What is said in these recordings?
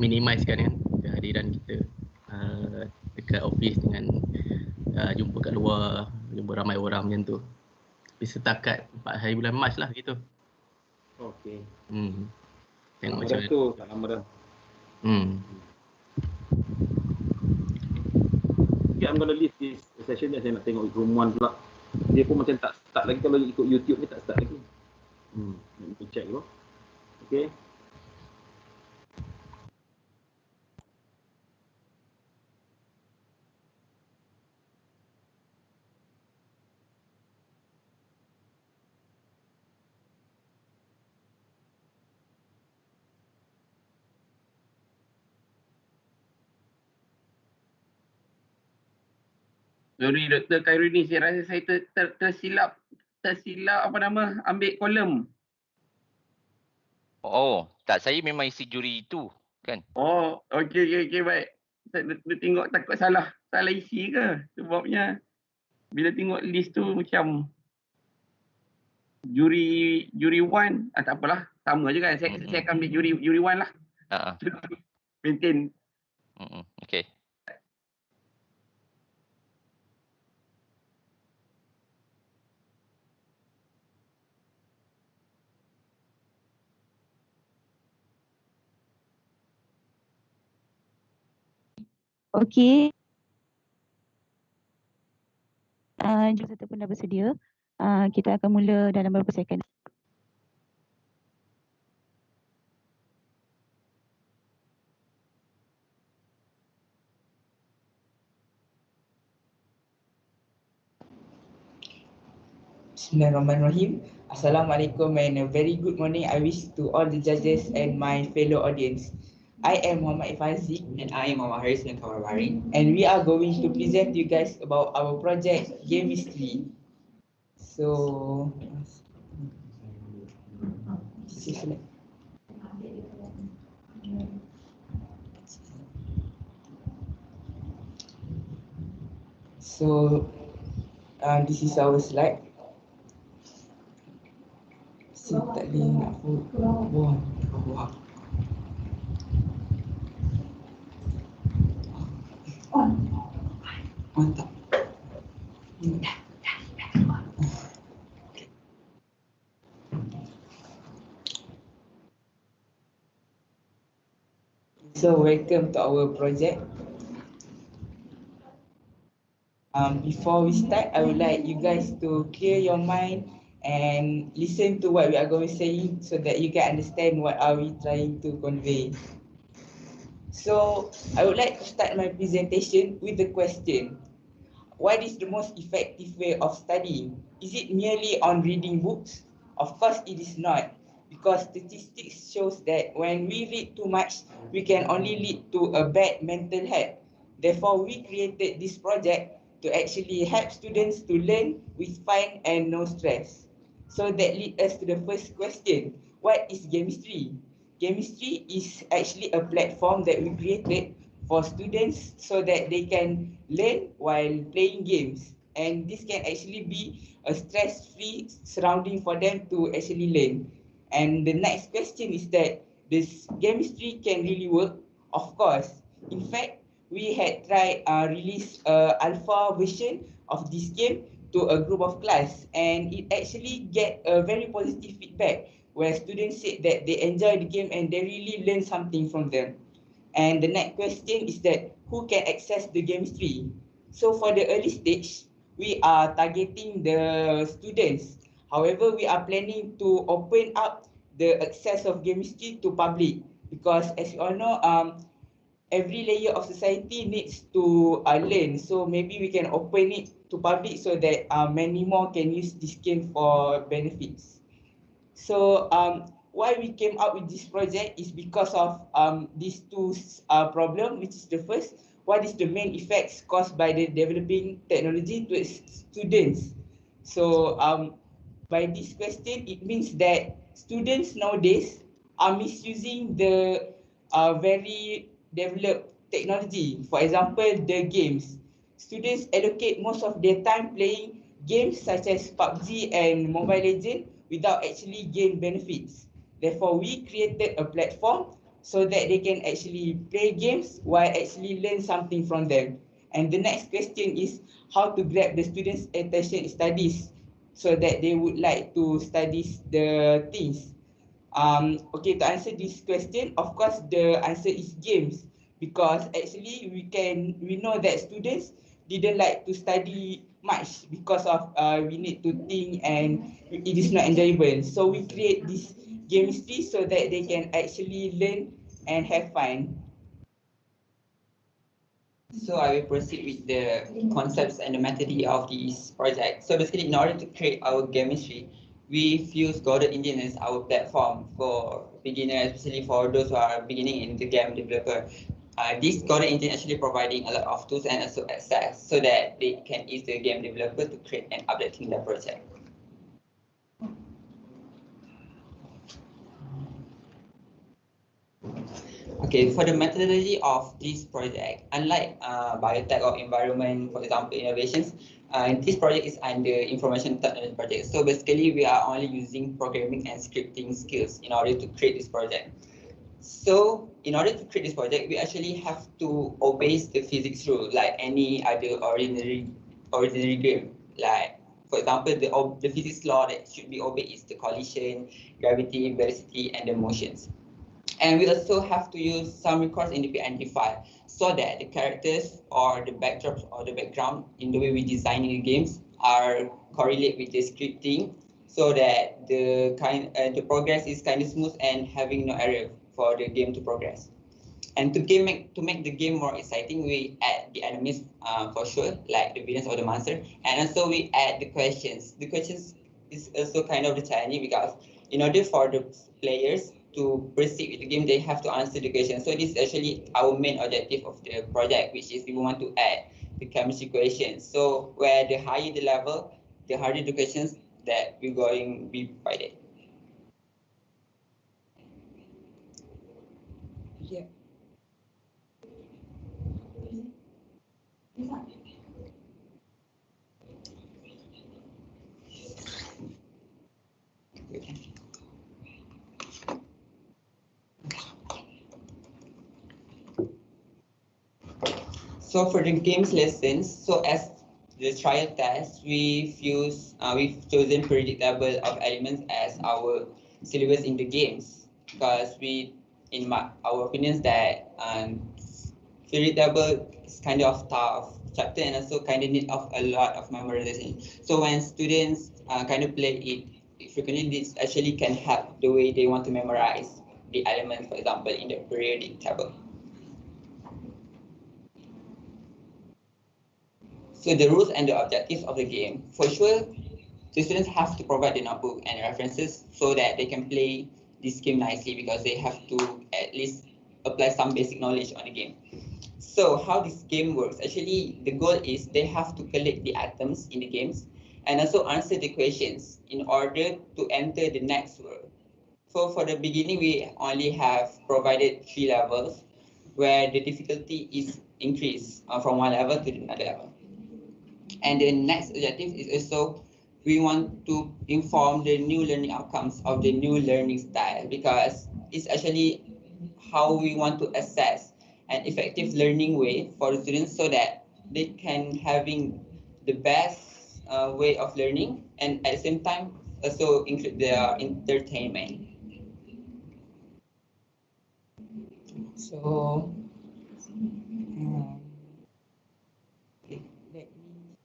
minimizekan kan kehadiran kita dekat office dengan jumpa kat luar, jumpa ramai orang macam tu. Tapi setakat 4 hari bulan Mac lah gitu. Okey. Tengok lama macam dah tu, tak lama dah. Okay, I'm gonna leave this session dan saya nak tengok rumuan pula. Dia pun macam tak start lagi, kalau ikut YouTube ni tak start lagi. Nak check dulu. Okay. Sorry Dr. Khairudin, saya rasa saya tersilap apa nama, ambil kolom. Oh, tak, saya memang isi juri itu kan. Oh, okey baik. Saya tengok takut salah isi ke? Sebabnya bila tengok list tu macam juri 1, tak apalah, sama je kan. Saya akan ambil juri 1 lah. Maintain. Okey. Okey. Jom satu pun dah bersedia. Kita akan mula dalam beberapa second. Bismillahirrahmanirrahim. Assalamualaikum and a very good morning I wish to all the judges and my fellow audience. I am Muhammad Ifazik and I am Muhammad Haris bin Kawarbari, and we are going to present you guys about our project Game History. So this is our slide. Tak boleh nak buang. Mantap. So welcome to our project. Before we start, I would like you guys to clear your mind and listen to what we are going to say so that you can understand what are we trying to convey. So I would like to start my presentation with the question: what is the most effective way of studying? Is it merely on reading books? Of course it is not, because statistics shows that when we read too much, we can only lead to a bad mental health. Therefore, we created this project to actually help students to learn with fun and no stress. So that leads us to the first question: what is chemistry? Chemistry is actually a platform that we created for students so that they can learn while playing games, and this can actually be a stress-free surrounding for them to actually learn. And the next question is that this chemistry can really work? Of course. In fact, we had tried release alpha version of this game to a group of class, and it actually get a very positive feedback where students said that they enjoy the game and they really learn something from them. And the next question is that who can access the chemistry? So for the early stage, we are targeting the students. However, we are planning to open up the access of chemistry to public, because as you all know, every layer of society needs to learn. So maybe we can open it to public so that many more can use this game for benefits. So why we came up with this project is because of these two problems, which is the first: what is the main effects caused by the developing technology to students? So by this question, it means that students nowadays are misusing the very developed technology. For example, the games. Students allocate most of their time playing games such as PUBG and Mobile Legends without actually gain benefits. Therefore, we created a platform so that they can actually play games while actually learn something from them. And the next question is how to grab the students' attention studies so that they would like to study the things. Okay, to answer this question, of course, the answer is games, because actually we know that students didn't like to study much because of we need to think and it is not enjoyable. So we create this chemistry so that they can actually learn and have fun. So I will proceed with the concepts and the methodology of this project. So basically, in order to create our chemistry, we use Godot Engine as our platform for beginners, especially for those who are beginning in the game developer. This Godot Engine actually providing a lot of tools and also access so that they can ease the game developer to create and updating their project. Okay, for the methodology of this project, unlike biotech or environment, for example, innovations, this project is under information technology project. So basically, we are only using programming and scripting skills in order to create this project. So in order to create this project, we actually have to obey the physics rule like any other ordinary game. Like, for example, the physics law that should be obeyed is the collision, gravity, velocity, and the motions. And we also have to use some recurse in the PNG file so that the characters or the backdrops or the background in the way we design the games are correlate with the scripting, so that the progress is kind of smooth and having no error for the game to progress. And to make the game more exciting, we add the enemies for sure, like the villains or the monster, and also we add the questions. The questions is also kind of the challenging because in order for the players to proceed with the game, they have to answer the question. So this is actually our main objective of the project, which is we want to add the chemistry questions. So where the higher the level, the harder the questions that we're going to be provided. Yeah. So for the games lessons, so as the trial test, we've chosen predictable of elements as our syllabus in the games, because our opinions that predictable is kind of tough chapter and also kind of need of a lot of memorization. So when students kind of play it frequently, this actually can help the way they want to memorize the elements, for example, in the periodic table. So the rules and the objectives of the game, for sure, the students have to provide the notebook and references so that they can play this game nicely, because they have to at least apply some basic knowledge on the game. So how this game works, actually the goal is they have to collect the items in the games and also answer the questions in order to enter the next world. So for the beginning, we only have provided 3 levels where the difficulty is increased from one level to another level. And the next objective is also we want to inform the new learning outcomes of the new learning style, because it's actually how we want to assess an effective learning way for the students so that they can having the best way of learning and at the same time also include their entertainment. So let me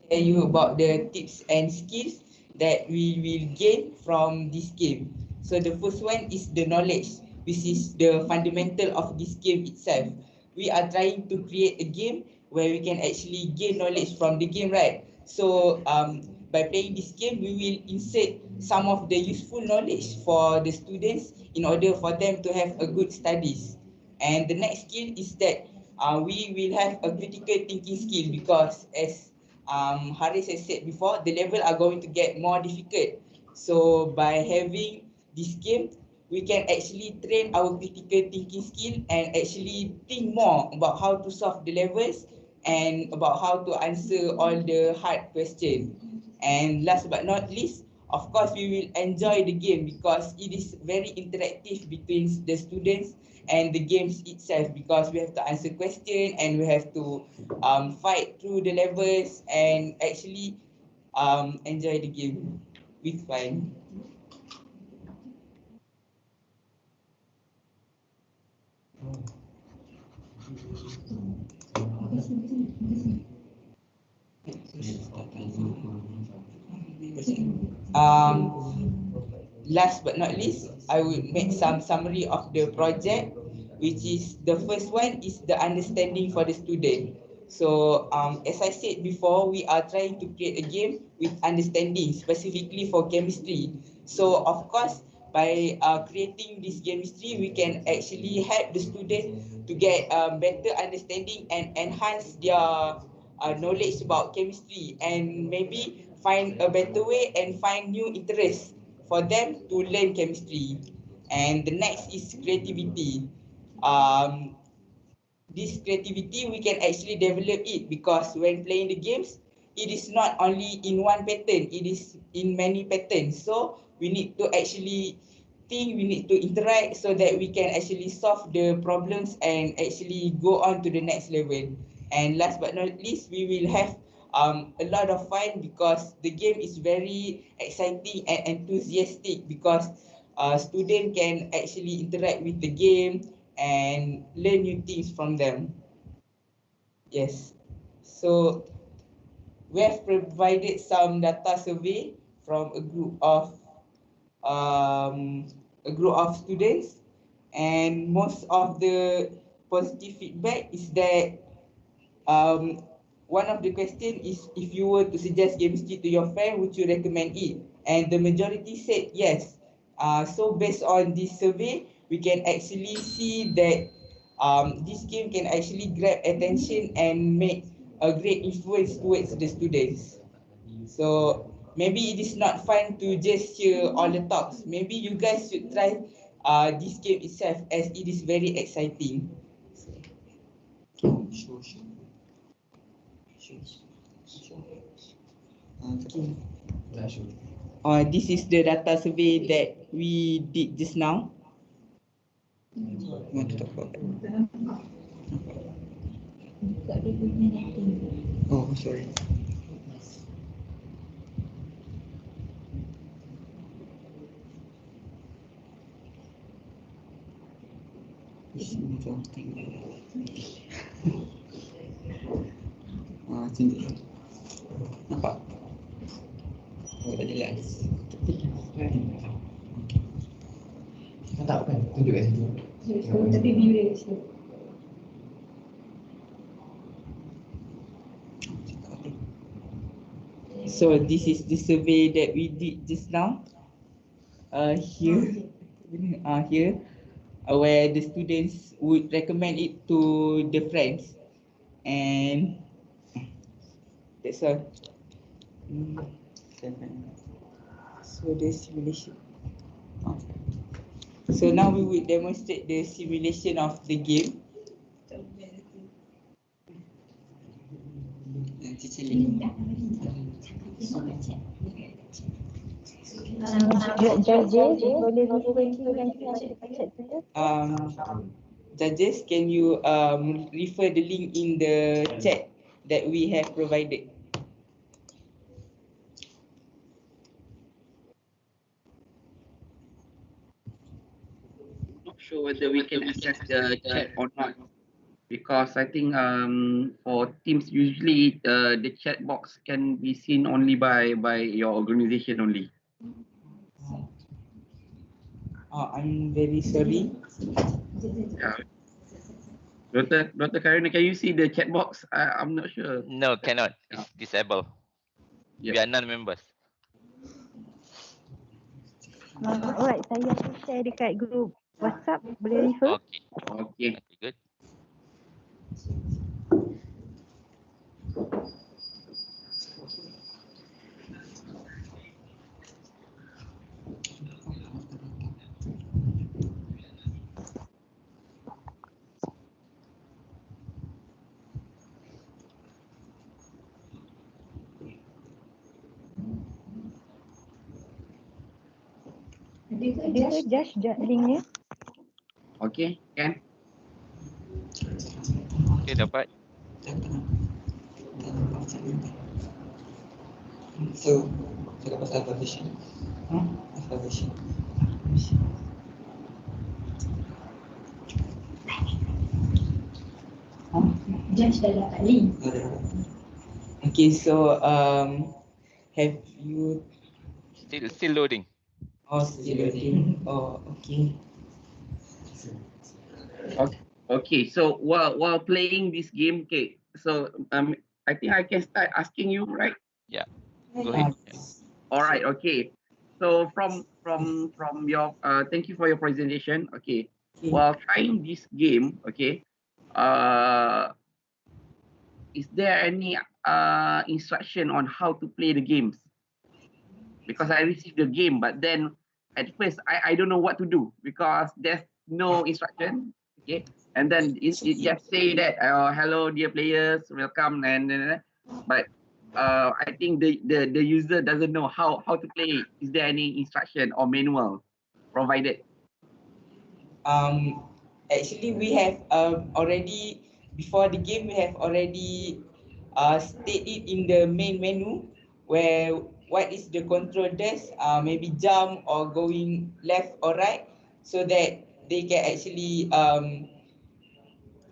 tell you about the tips and skills that we will gain from this game. So the first one is the knowledge, which is the fundamental of this game itself. We are trying to create a game where we can actually gain knowledge from the game, right? So by playing this game, we will insert some of the useful knowledge for the students in order for them to have a good studies. And the next skill is that we will have a critical thinking skill, because as Haris has said before, the level are going to get more difficult. So by having this game, we can actually train our critical thinking skill and actually think more about how to solve the levels and about how to answer all the hard questions. And last but not least, of course we will enjoy the game because it is very interactive between the students and the games itself, because we have to answer question and we have to fight through the levels and actually enjoy the game with fun. Last but not least, I will make some summary of the project, which is the first one is the understanding for the student. So as I said before, we are trying to create a game with understanding specifically for chemistry. So of course, by creating this chemistry, we can actually help the student to get better understanding and enhance their knowledge about chemistry, and maybe find a better way and find new interests for them to learn chemistry. And the next is creativity. Um, this creativity we can actually develop it, because when playing the games, it is not only in one pattern, it is in many patterns. So we need to actually think, we need to interact so that we can actually solve the problems and actually go on to the next level. And last but not least, we will have a lot of fun because the game is very exciting and enthusiastic, because student can actually interact with the game and learn new things from them. Yes. So we have provided some data survey from um, a group of students, and most of the positive feedback is that one of the question is, if you were to suggest chemistry to your friend, would you recommend it? And the majority said yes. So based on this survey, we can actually see that this game can actually grab attention and make a great influence towards the students. So maybe it is not fun to just hear all the talks. Maybe you guys should try this game itself, as it is very exciting. This is the data survey that we did just now. Want to talk about that? Oh, sorry. Sini. Nampak? Oh, tak jelas. Tak kan? Tunjuk kat situ. Tapi view dia kat sini. So this is the survey that we did just now. Here, where the students would recommend it to the friends, and that's all. So the simulation. So now we will demonstrate the simulation of the game. Judges, can you refer the link in the chat that we have provided? Not sure whether we can access the chat or not, because I think for Teams usually the chat box can be seen only by your organization only. I'm very sorry. Yeah. Dr. Karina, can you see the chat box? I'm not sure. No, cannot. It's disabled. We Yeah. are non-members. Alright, saya akan share dekat group WhatsApp. Boleh refer? Okay. Okay. Okay, good. Dia tu Josh linknya. Okay, can. Okay, dapat. So, cakap pasal alphabation. Alphabation. Judge dah dapat link. Okay, so have you Still loading. still loading? Oh, okay. Okay, so while playing this game, okay, so I think I can start asking you, right? Yeah. Go ahead. All right, okay. So from your thank you for your presentation. Okay. While trying this game, okay, is there any instruction on how to play the games? Because I received the game, but then at first I don't know what to do because there's no instruction. Okay, and then it just say that hello dear players, welcome, but I think the user doesn't know how to play. Is there any instruction or manual provided? Actually, we have already before the game we have already state it in the main menu where what is the control desk, maybe jump or going left or right, so that they can actually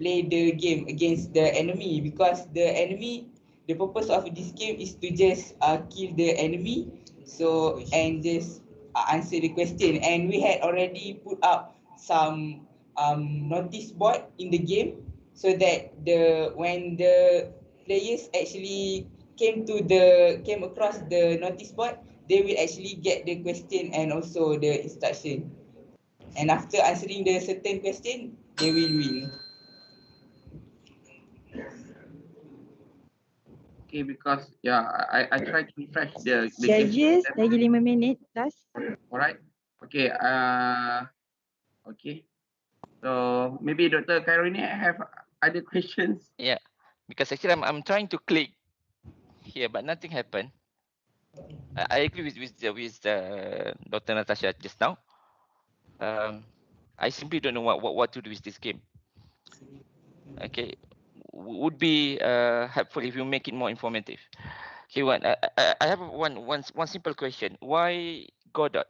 play the game against the enemy, because the purpose of this game is to just kill the enemy, so and just answer the question. And we had already put up some notice board in the game so that when the players actually came across the notice board, they will actually get the question and also the instruction, and after answering the certain question they will win. Okay, because yeah, I try to refresh the game. Judges lagi 5 minit plus. Alright. Okay. Okay. So maybe Dr. Khairuni have other questions. Yeah. Because actually I'm trying to click here, but nothing happened. I agree with Dr. Natasha just now. I simply don't know what to do with this game. Okay, would be helpful if you make it more informative. Okay, I have one simple question. Why Godot?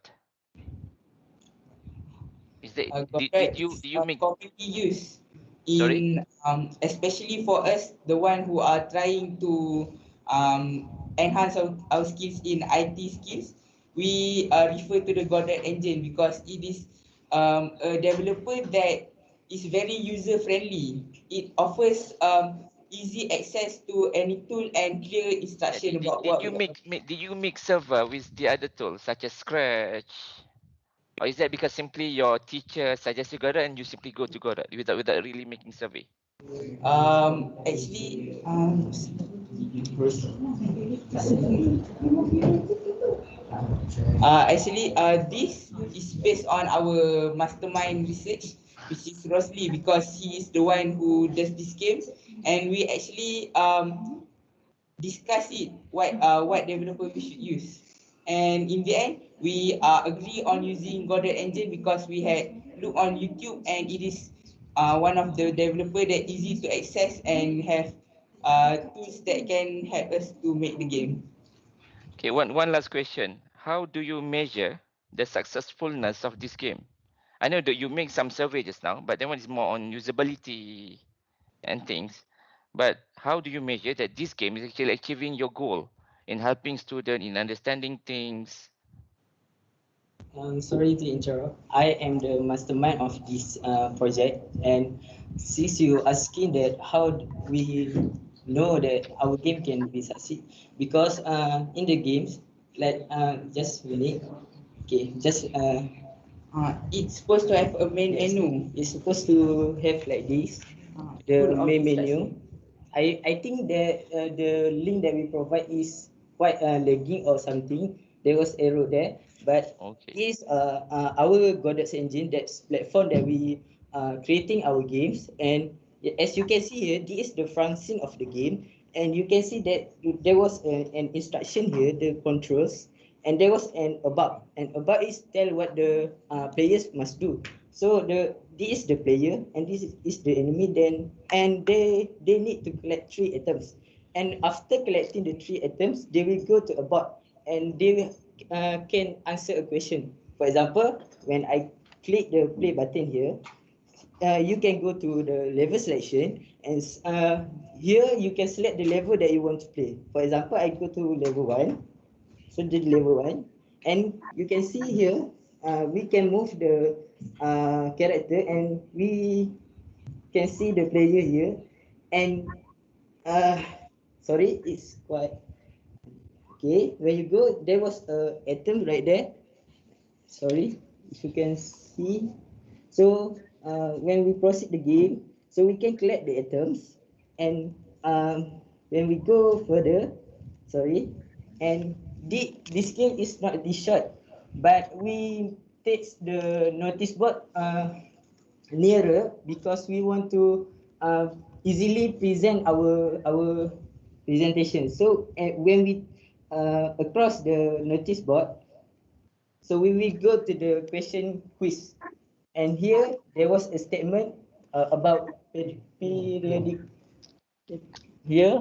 Is that did you make commonly used Sorry? in especially for us, the one who are trying to enhance our skills in IT skills, we refer to the Godot engine because it is a developer that is very user friendly. It offers easy access to any tool and clear instruction about what did you make server with the other tools such as Scratch? Or is that because simply your teacher suggested Godot and you simply go to Godot without really making survey? Actually, this is based on our mastermind research, which is Rosley, because he is the one who does these games, and we actually discuss it what developer we should use, and in the end we agree on using Godot engine because we had looked on YouTube and it is one of the developer that easy to access and have tools that can help us to make the game. Okay, one last question. How do you measure the successfulness of this game? I know that you make some survey just now, but that one is more on usability and things. But how do you measure that this game is actually achieving your goal in helping students in understanding things? Sorry to interrupt. I am the mastermind of this project, and since you asking that how we know that our game can be succeed, because in the games, like just a minute, okay, just it's supposed to have a main menu. It's supposed to have like this, the main menu. I think that the link that we provide is quite lagging or something. There was error there, but is our Godot engine, that's platform that we creating our games. And as you can see here, this is the function of the game, and you can see that there was an instruction here, the controls, and there was an about. And about is tell what the players must do. So this is the player and this is the enemy. Then and they need to collect 3 items. And after collecting the 3 items, they will go to about and they will, can answer a question. For example, when I click the play button here, you can go to the level selection and here you can select the level that you want to play. For example, I go to level 1. So the level 1 and you can see here we can move the character and we can see the player here and sorry, it's quite okay. When you go, there was a item right there. Sorry, if you can see. So when we proceed the game, so we can collect the items, and when we go further, sorry, and this game is not this short, but we take the notice board nearer because we want to easily present our presentation. So when we across the notice board, so we will go to the question quiz. And here there was a statement about periodic. Here,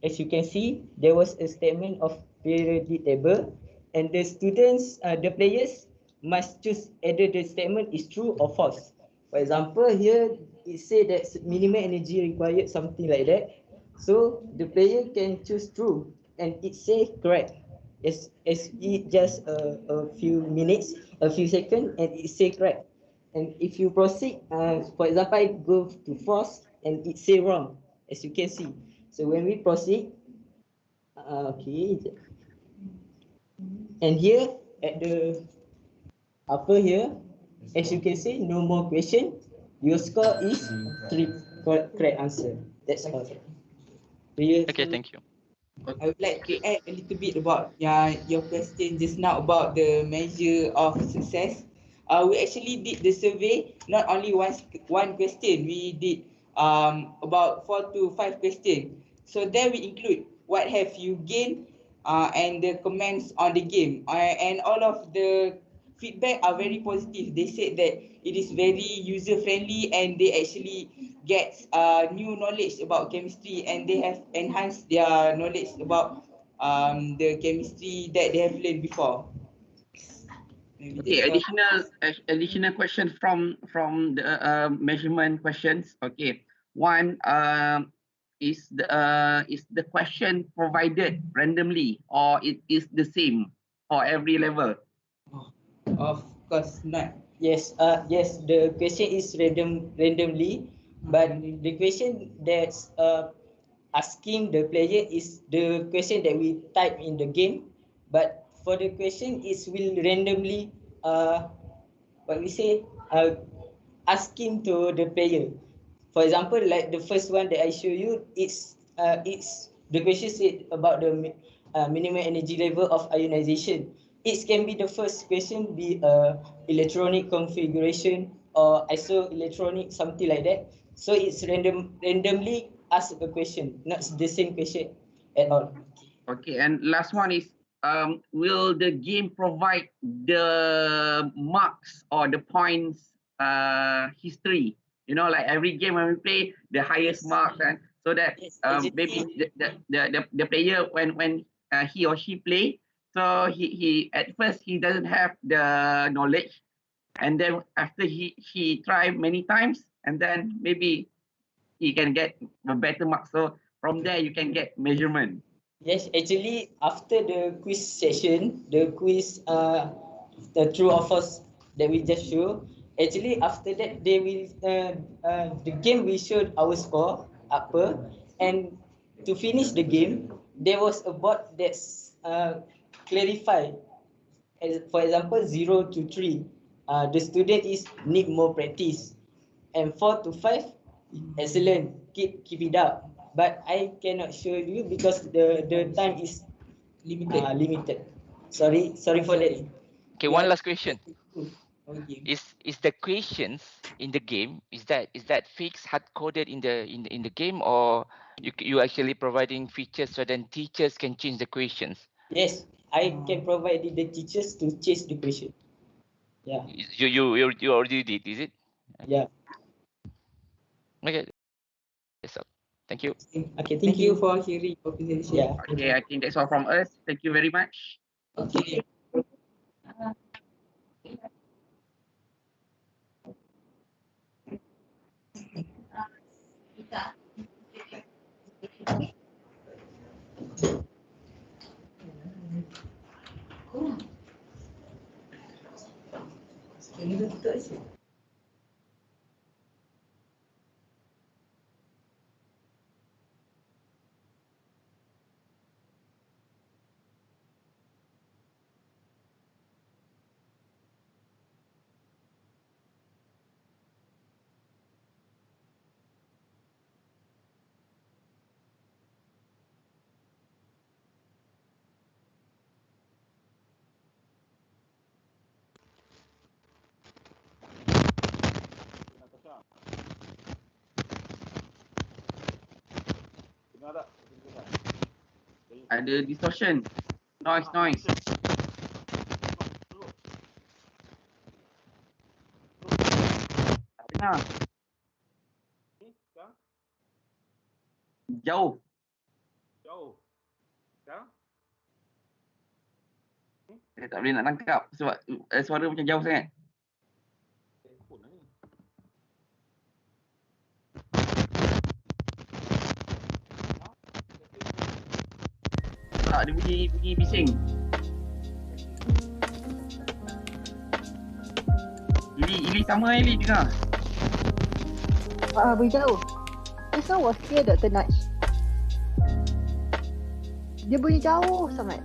as you can see, there was a statement of periodic table, and the students, the players must choose either the statement is true or false. For example, here it said that minimum energy required, something like that. So the player can choose true, and it says correct. As it just a few minutes, a few seconds, and it say correct. And if you proceed, for example, I go to false, and it say wrong, as you can see. So when we proceed, okay, and here at the upper here, as you can see, no more question. Your score is 3 correct answer. That's all. Okay, thank you. I would like to add a little bit about your question just now about the measure of success. We actually did the survey, not only one question. We did about 4 to 5 questions. So there we include what have you gained and the comments on the game. And all of the feedback are very positive. They said that it is very user friendly and they actually get new knowledge about chemistry and they have enhanced their knowledge about the chemistry that they have learned before. Okay, additional question from the measurement questions. Okay, one is the question provided randomly or it is the same for every level? Of course not. Yes, yes, the question is randomly, but the question that's asking the player is the question that we type in the game, but for the question is will randomly what we say asking to the player. For example, like the first one that I show you, it's the question said about the minimum energy level of ionization. It can be the first question be electronic configuration or isoelectronic, something like that. So it's randomly ask a question, not the same question at all. Okay, and last one is will the game provide the marks or the points history? You know, like every game when we play, the highest marks, and so that maybe the player when he or she play, so he at first he doesn't have the knowledge, and then after he try many times, and then maybe he can get a better mark. So from there you can get measurement. Yes, actually, after the quiz session, the quiz, the true or false that we just show, actually after that they will, the game will show our score upper, and to finish the game, there was a board that's clarified. As for example, 0 to 3, the student is need more practice, and 4 to 5, excellent, keep it up. But I cannot show you because the time is limited. Sorry for that. Okay, one last question. Is the questions in the game is that fixed hard coded in the game, or you actually providing features so then teachers can change the questions Yes, I can provide the teachers to chase the question. Yeah. You already did, is it? Yeah. Okay. That's all. Thank you. Okay, Thank you for hearing your presentation. Yeah. Okay, I think that's all from us. Thank you very much. Okay. Ada distortion. Noise. Tak dengar. Jauh. Saya tak boleh nak tangkap sebab suara macam jauh sangat. Tak, dia bunyi bising. Ili sama Ili dengar. Berjauh. This one was clear, Dr. Naj. Dia bunyi jauh sangat.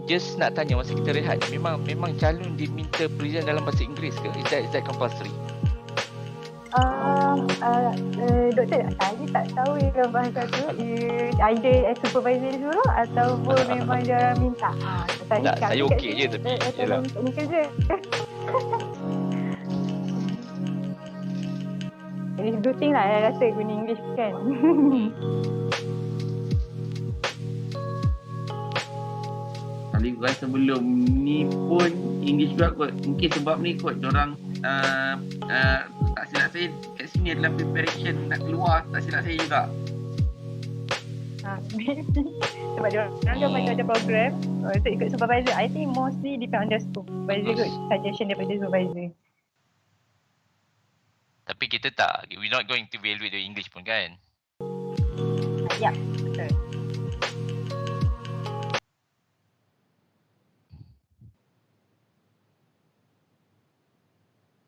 Just nak tanya masa kita rehat, memang calon diminta present dalam bahasa Inggeris ke? Is that compulsory? Doktor, saya tak tahu dalam bahasa tu either supervisor suruh ataupun memang dia minta. Saya okey je tapi yalah. Ini kerja. It is good thing lah saya rasa guna English kan. Kali gua sebelum ni pun English juga kot. Mungkin sebab ni kot diorang tak silap saya kat sini adalah preparation nak keluar, tak silap saya juga. Sebab dia orang macam ada program untuk ikut supervisor. I think mostly depend on the supervisor kot, suggestion daripada supervisor. Tapi kita tak, we're not going to evaluate the English pun kan? Ya, betul.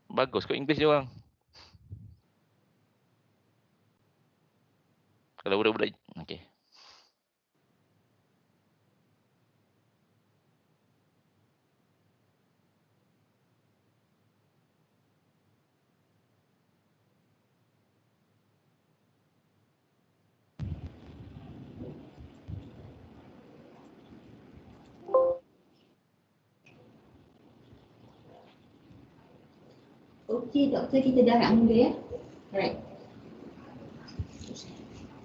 Bagus kot English dia orang. Kalau budak-budak, okay. Okey, doktor, kita dah nak mula ya. Alright.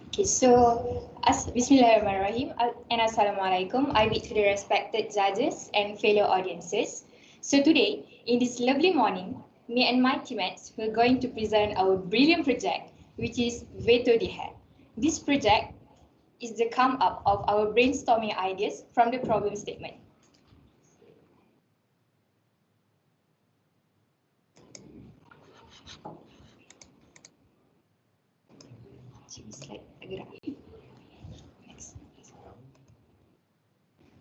Okay, so Bismillahirrahmanirrahim and Assalamualaikum. I read to the respected judges and fellow audiences. So today, in this lovely morning, me and my teammates were going to present our brilliant project, which is Veto the Head. This project is the come up of our brainstorming ideas from the problem statement. Slide gerak. Next.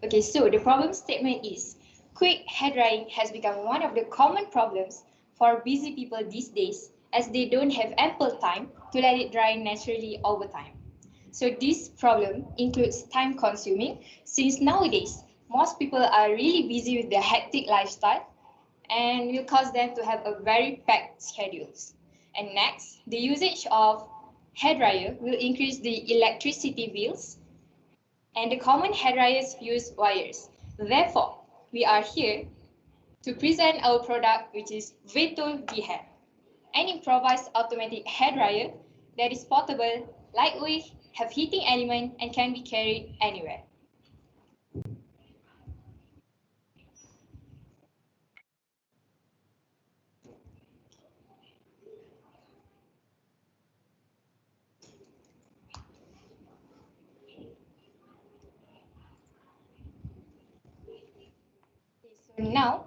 Okay, so the problem statement is quick hair drying has become one of the common problems for busy people these days as they don't have ample time to let it dry naturally over time. So this problem includes time consuming since nowadays most people are really busy with their hectic lifestyle and will cause them to have a very packed schedules. And next, the usage of hairdryer will increase the electricity bills and the common hairdryers use wires. Therefore, we are here to present our product which is Veto D-Hair, an improvised automatic hairdryer that is portable, lightweight, have heating element and can be carried anywhere. So now,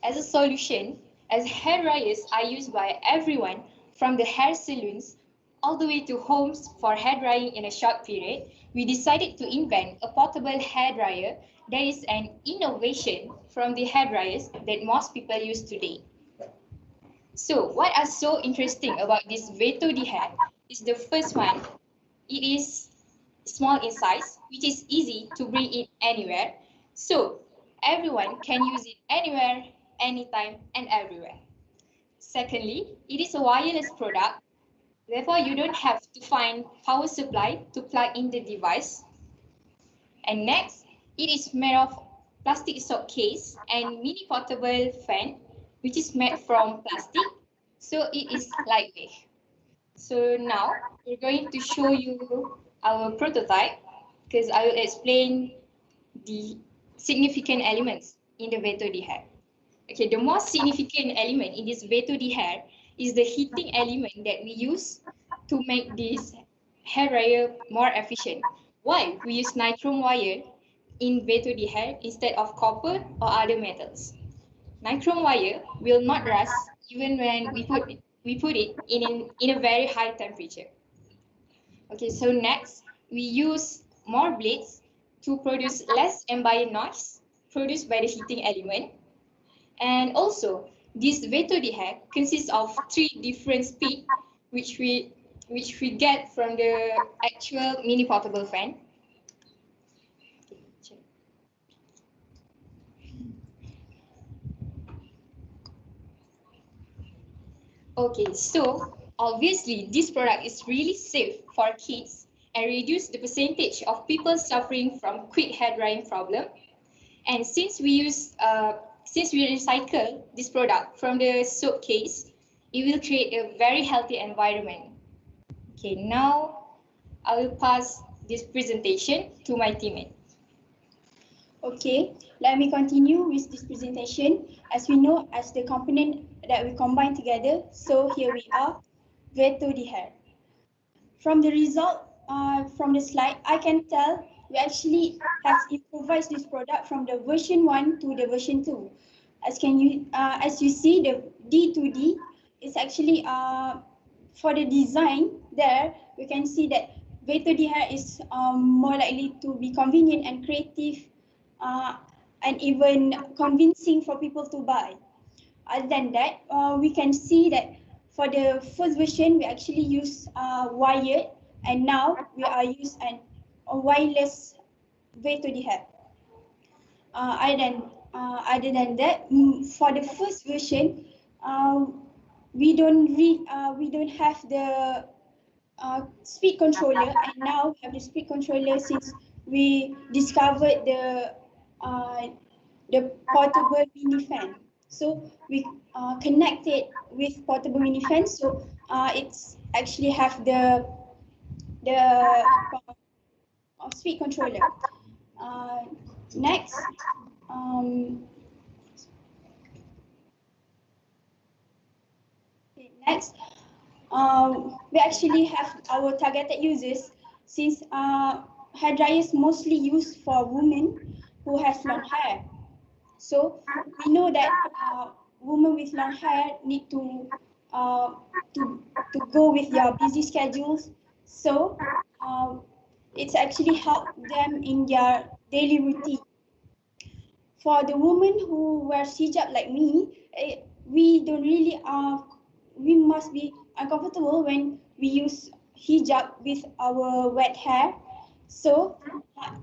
as a solution, as hair dryers are used by everyone from the hair salons all the way to homes for hair drying in a short period, we decided to invent a portable hair dryer that is an innovation from the hair dryers that most people use today. So what are so interesting about this Veto D-Hair is the first one, it is small in size, which is easy to bring it anywhere. So everyone can use it anywhere, anytime, and everywhere. Secondly, it is a wireless product. Therefore, you don't have to find power supply to plug in the device. And next, it is made of plastic soap case and mini portable fan, which is made from plastic. So it is lightweight. So now we're going to show you our prototype because I will explain the significant elements in the Veto D-Hair. Okay, the most significant element in this Veto D-Hair is the heating element that we use to make this hair dryer more efficient. Why we use nitron wire in Veto D-Hair instead of copper or other metals? Nitron wire will not rust even when we put it in a very high temperature. Okay, so next we use more blades to produce less ambient noise produced by the heating element. And also, this Veto D-Hair consists of 3 different speeds, which we get from the actual mini portable fan. Okay, so obviously this product is really safe for kids and reduce the percentage of people suffering from quick hair drying problem. And since we recycle this product from the soap case, it will create a very healthy environment. Okay, now I will pass this presentation to my teammate. Okay, let me continue with this presentation. As we know, as the component that we combine together, so here we are, Veto D-Hair. From the result, from the slide, I can tell we actually have improvised this product from the version 1 to the version 2. As you see, the D2D is actually for the design there, we can see that Veto D-Hair is more likely to be convenient and creative and even convincing for people to buy. Other than that, we can see that for the first version, we actually use wired, and now we are using a wireless Veto D-Hair. Other than that, for the first version, we don't have the speed controller, and now we have the speed controller since we discovered the portable mini fan. So we connect it with portable mini fan. So it's actually have the speed controller. Next. Next, we actually have our targeted users since hair dryers mostly used for women who has long hair. So we know that women with long hair need to go with their busy schedules. So it's actually helped them in their daily routine. For the women who wear hijab like me, we don't really we must be uncomfortable when we use hijab with our wet hair. So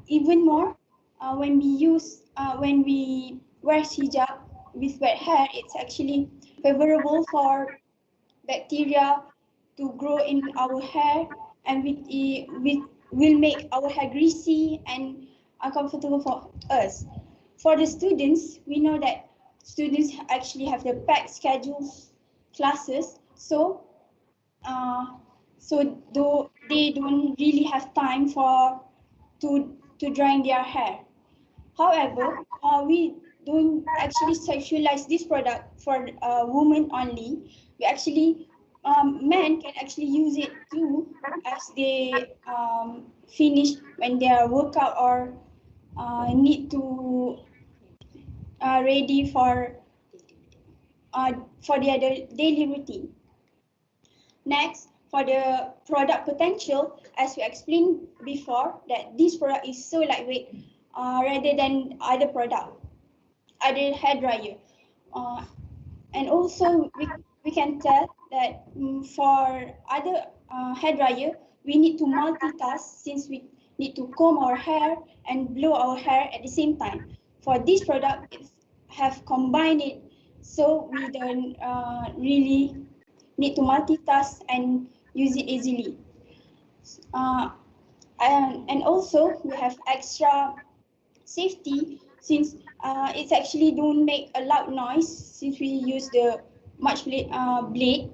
even more when we wear hijab with wet hair, it's actually favorable for bacteria to grow in our hair, and we will make our hair greasy and uncomfortable for us. For the students, we know that students actually have the packed schedules classes, so though they don't really have time to drying their hair. However, we don't actually sexualize this product for women only. We actually men can actually use it too, as they finish when they are workout or need to ready for their daily routine. Next, for the product potential, as we explained before, that this product is so lightweight rather than other hair dryer. And also, we can tell that for other hair dryer, we need to multitask since we need to comb our hair and blow our hair at the same time. For this product, it have combined it, so we don't really need to multitask and use it easily. And also, we have extra safety since it's actually don't make a loud noise since we use the much blade,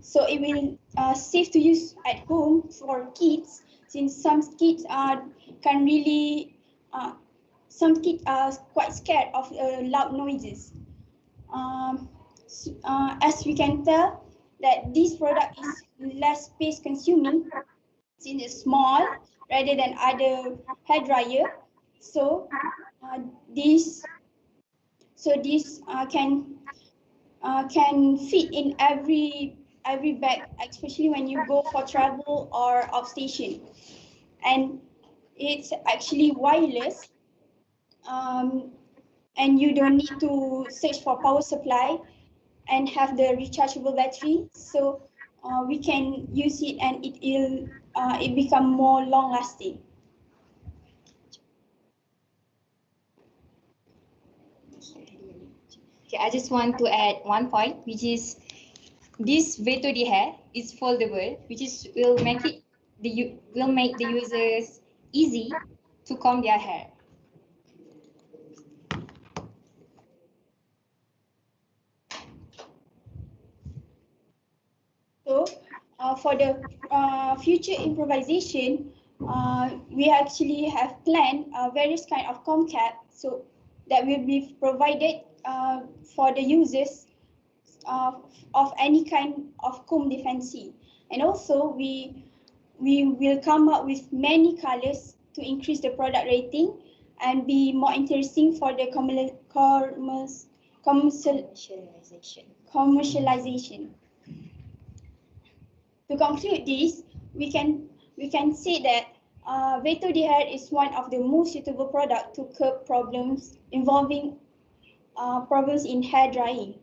so it will safe to use at home for kids, since some kids can really some kids are quite scared of loud noises. As we can tell that this product is less space consuming since it's small rather than other hair dryer. So this can fit in every bag, especially when you go for travel or outstation. And it's actually wireless, and you don't need to search for power supply and have the rechargeable battery. So we can use it, and it become more long lasting. Okay, I just want to add one point, which is this Veto D hair is foldable, which is will make the users easy to comb their hair. So for the future improvisation, we actually have planned various kind of comb cap, so that will be provided for the users of any kind of comb they fancy. And also we will come up with many colors to increase the product rating and be more interesting for the commercialization. To conclude this, we can say that Veto D hair is one of the most suitable product to curb problems involving problems in hair drying.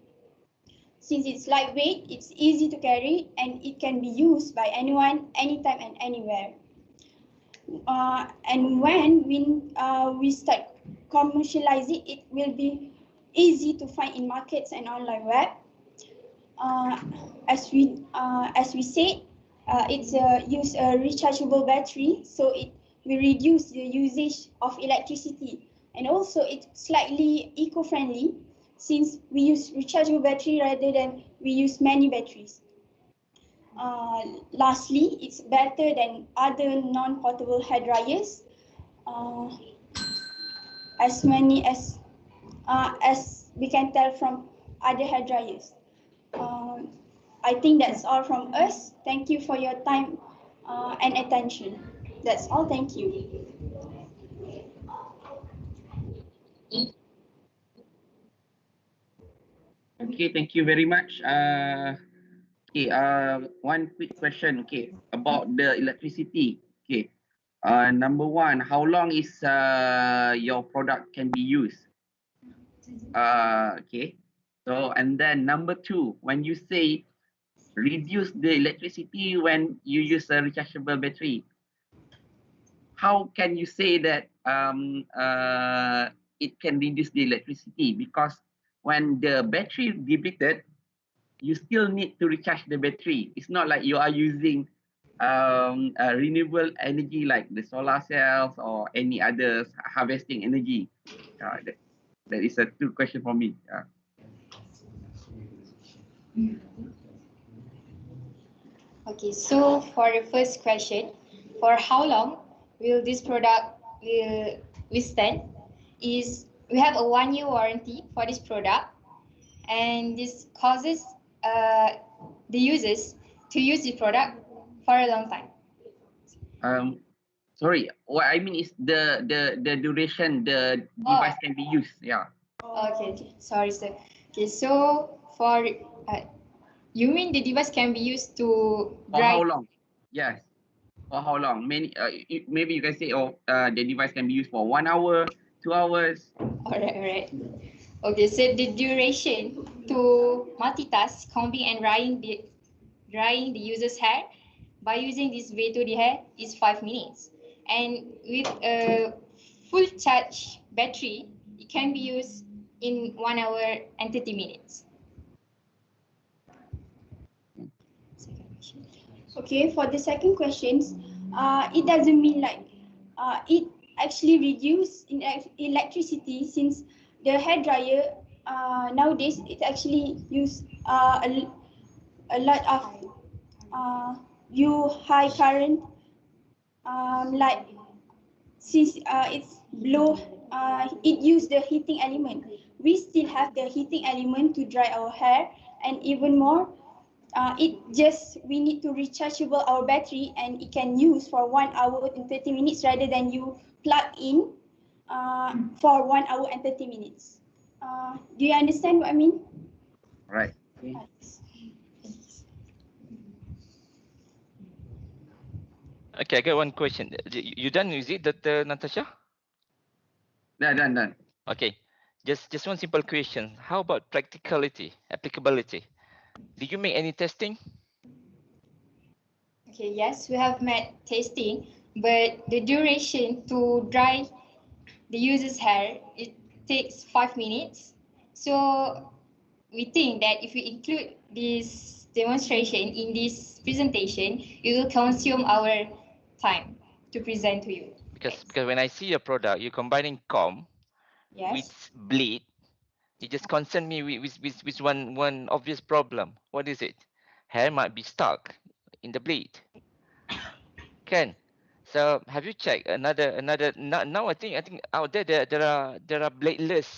Since it's lightweight, it's easy to carry, and it can be used by anyone, anytime and anywhere. And when we start commercializing, it will be easy to find in markets and online web. As we said, it's use a rechargeable battery, so it will reduce the usage of electricity, and also it's slightly eco-friendly since we use rechargeable battery rather than we use many batteries. Lastly, it's better than other non-portable hair dryers, as we can tell from other hair dryers. I think that's all from us. Thank you for your time and attention. That's all. Thank you. Okay, thank you very much. Okay, one quick question. Okay, about the electricity. Okay, Number one, how long is your product can be used? Okay. So, and then number two, when you say reduce the electricity when you use a rechargeable battery, how can you say that it can reduce the electricity? Because when the battery depleted, you still need to recharge the battery. It's not like you are using renewable energy like the solar cells or any other harvesting energy. That is a two question for me. Okay, so for the first question, for how long will this product will withstand? Is we have a 1 year warranty for this product, and this causes the users to use the product for a long time. Sorry, what I mean is the duration the device can be used. Yeah. Okay, sorry, sir. Okay, so for you mean the device can be used to For how drive? long? Yes. For how long? Maybe you can say, the device can be used for 1 hour, 2 hours. Alright. Okay, so the duration to multitask, combing and drying the user's hair by using this V2D hair is 5 minutes. And with a full charge battery, it can be used in 1 hour and 30 minutes. Okay, for the second questions, it doesn't mean like it actually reduce in electricity, since the hair dryer nowadays it actually use a lot of high current, like since it's low, it use the heating element. We still have the heating element to dry our hair, and even more, we need to rechargeable our battery, and it can use for 1 hour and 30 minutes rather than you plug in for 1 hour and 30 minutes. Do you understand what I mean? Right. Okay. Okay, I got one question. You done with it, Dr. Natasha? Done. Okay, just one simple question. How about practicality, applicability? Did you make any testing? Okay, yes, we have made testing, but the duration to dry the user's hair, it takes 5 minutes. So we think that if we include this demonstration in this presentation, it will consume our time to present to you. Because when I see your product, you're combining comb with bleed. It just concerned me with one obvious problem. What is it? Hair might be stuck in the bleed. Can. So have you checked another now I think out there there are bladeless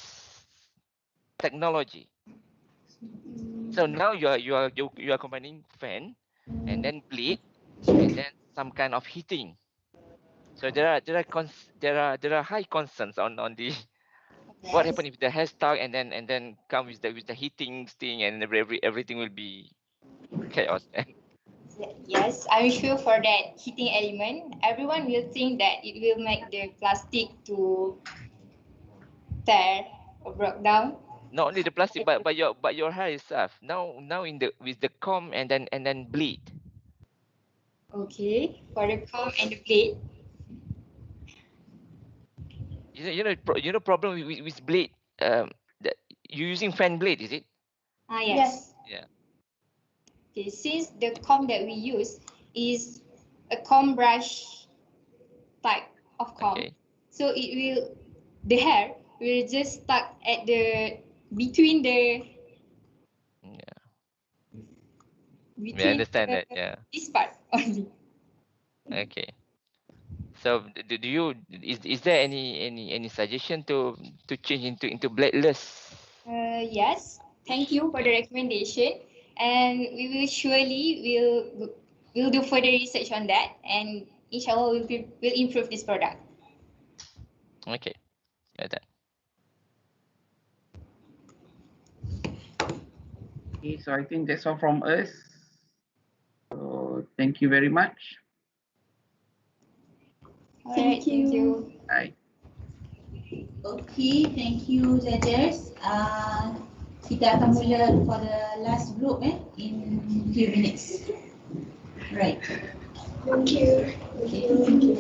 technology. So now you are combining fan and then bleed and then some kind of heating. So there are high concerns on the what happens if the hair stuck and then come with the heating thing and everything will be chaos. Yes, I'm sure for that heating element, everyone will think that it will make the plastic to tear or break down. Not only the plastic, but your hair itself. Now in the with the comb and then bleed. Okay, for the comb and the blade. You know problem with blade. That you using fan blade, is it? Yes. Yeah. Okay, since the comb that we use is a comb brush type of comb, so the hair will just stuck at between I understand that. Yeah. This part only. Okay. So is there any suggestion to change into bladeless? Yes. Thank you for the recommendation, and we will surely will do further research on that, and inshallah will improve this product. Okay. Got that. Okay, so I think that's all from us. So thank you very much. Alright, thank you. Bye. Okay, thank you, judges. Kita akan mula for the last group in few minutes. Right. Thank you. Okay, thank you.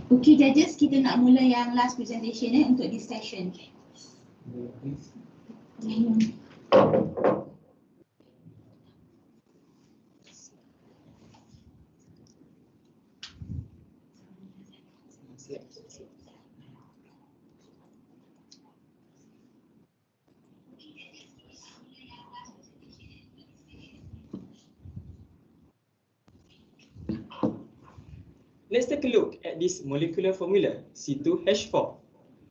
Okay, judges, kita nak mula yang last presentation untuk this session. Let's take a look at this molecular formula, C2H4.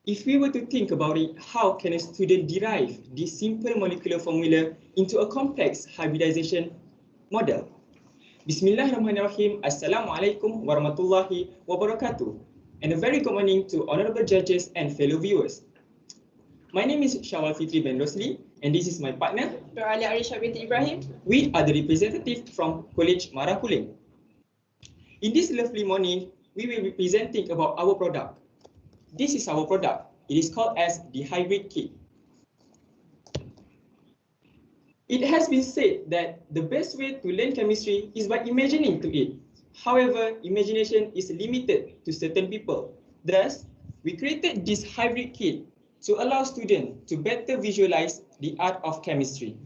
If we were to think about it, how can a student derive this simple molecular formula into a complex hybridization model? Bismillahirrahmanirrahim. Assalamualaikum warahmatullahi wabarakatuh. And a very good morning to honorable judges and fellow viewers. My name is Syawal Fitri Ben Rosli, and this is my partner, Dr. Alia Arisha binti Ibrahim. We are the representative from College Marakuling. In this lovely morning, we will be presenting about our product. This is our product. It is called as the hybrid kit. It has been said that the best way to learn chemistry is by imagining to it. However, imagination is limited to certain people. Thus, we created this hybrid kit to allow students to better visualize the art of chemistry.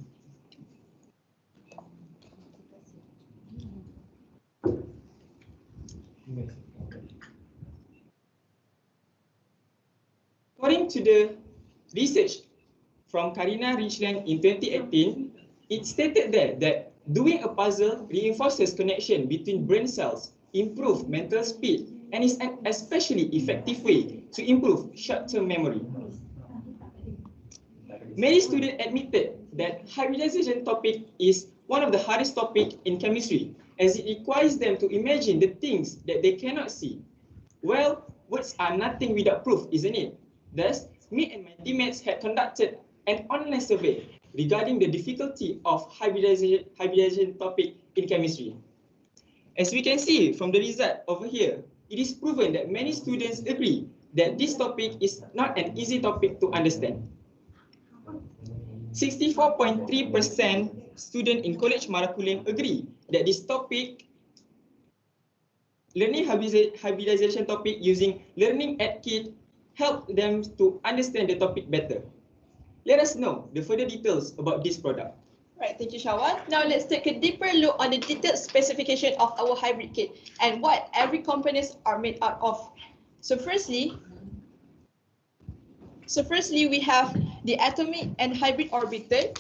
According to the research from Karina Richland in 2018, it stated there that doing a puzzle reinforces connection between brain cells, improve mental speed, and is an especially effective way to improve short-term memory. Many students admitted that hybridization topic is one of the hardest topics in chemistry, as it requires them to imagine the things that they cannot see. Well, words are nothing without proof, isn't it? Thus, me and my teammates had conducted an online survey regarding the difficulty of hybridization topic in chemistry. As we can see from the result over here, it is proven that many students agree that this topic is not an easy topic to understand. 64.3% students in College Marakuling agree that this topic, learning hybridization topic using Learning at Kit, help them to understand the topic better. Let us know the further details about this product. Right, thank you, Syawal. Now let's take a deeper look on the detailed specification of our hybrid kit and what every components are made out of. So firstly, we have the atomic and hybrid orbital,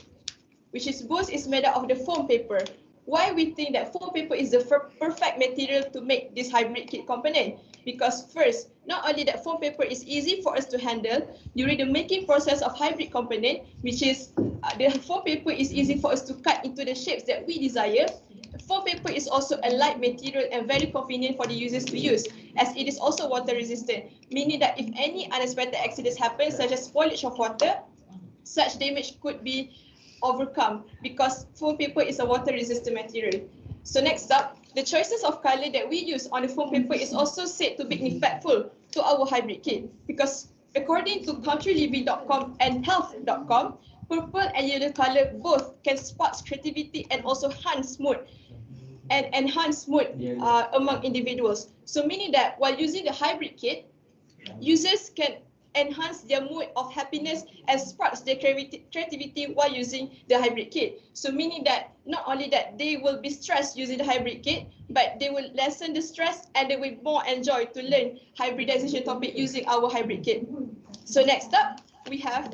which is both is made out of the foam paper. Why we think that foam paper is the perfect material to make this hybrid kit component? Because first, not only that foam paper is easy for us to handle during the making process of hybrid component, which is the foam paper is easy for us to cut into the shapes that we desire. Foam paper is also a light material and very convenient for the users to use, as it is also water resistant, meaning that if any unexpected accidents happen, such as spoilage of water, such damage could be overcome because foam paper is a water resistant material. So next up, the choices of color that we use on the foam paper is also said to be impactful to our hybrid kit, because according to countryliving.com and health.com, purple and yellow color both can spark creativity and also enhance mood among individuals. So meaning that while using the hybrid kit, users can enhance their mood of happiness and sparks their creativity while using the hybrid kit. So meaning that not only that they will be stressed using the hybrid kit, but they will lessen the stress and they will more enjoy to learn hybridization topic using our hybrid kit. So next up, we have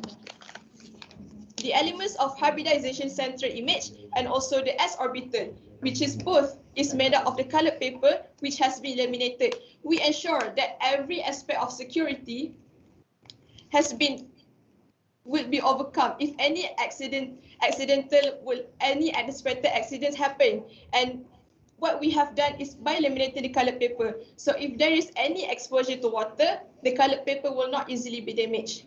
the elements of hybridization central image and also the s orbital, which is both is made up of the colored paper which has been laminated. We ensure that every aspect of security will be overcome if any unexpected accidents happen. And what we have done is by laminating the colored paper. So if there is any exposure to water, the colored paper will not easily be damaged.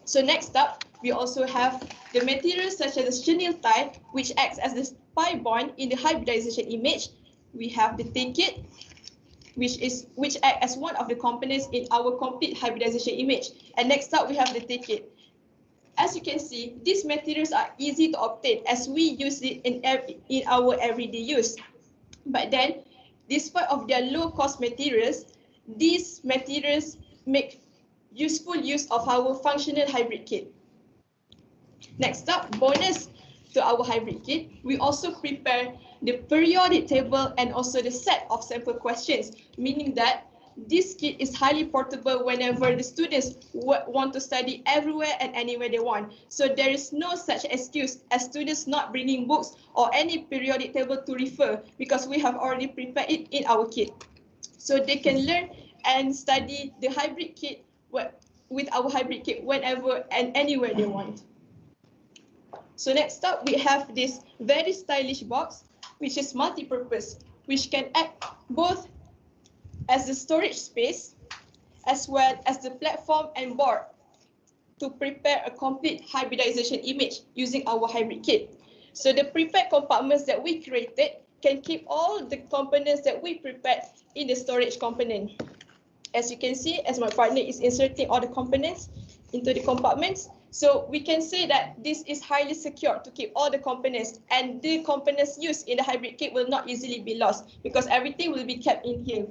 So next up, we also have the materials such as the chenille tie, which acts as the spy bond in the hybridization image. We have the ticket, which act as one of the components in our complete hybridization image. And next up, we have the ticket. As you can see, these materials are easy to obtain as we use it in our everyday use. But then, despite of their low-cost materials, these materials make useful use of our functional hybrid kit. Next up, bonus to our hybrid kit, we also prepare the periodic table and also the set of sample questions, meaning that this kit is highly portable whenever the students want to study everywhere and anywhere they want. So there is no such excuse as students not bringing books or any periodic table to refer, because we have already prepared it in our kit. So they can learn and study the hybrid kit with our hybrid kit whenever and anywhere they want. So next up, we have this very stylish box, which is multi-purpose, which can act both as the storage space as well as the platform and board to prepare a complete hybridization image using our hybrid kit. So the prepared compartments that we created can keep all the components that we prepared in the storage component. As you can see, as my partner is inserting all the components into the compartments, so we can say that this is highly secure to keep all the components, and the components used in the hybrid kit will not easily be lost because everything will be kept in here.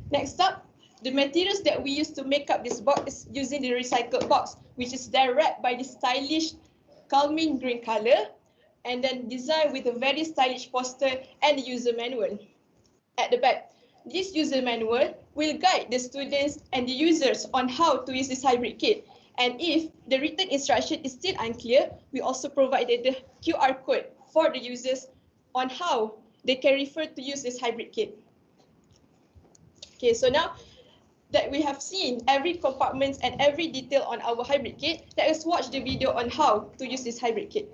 Next up, the materials that we use to make up this box is using the recycled box, which is wrapped by the stylish calming green color, and then designed with a very stylish poster and the user manual. At the back, this user manual will guide the students and the users on how to use this hybrid kit. And if the written instruction is still unclear, we also provided the QR code for the users on how they can refer to use this hybrid kit. Okay, so now that we have seen every compartment and every detail on our hybrid kit, let us watch the video on how to use this hybrid kit.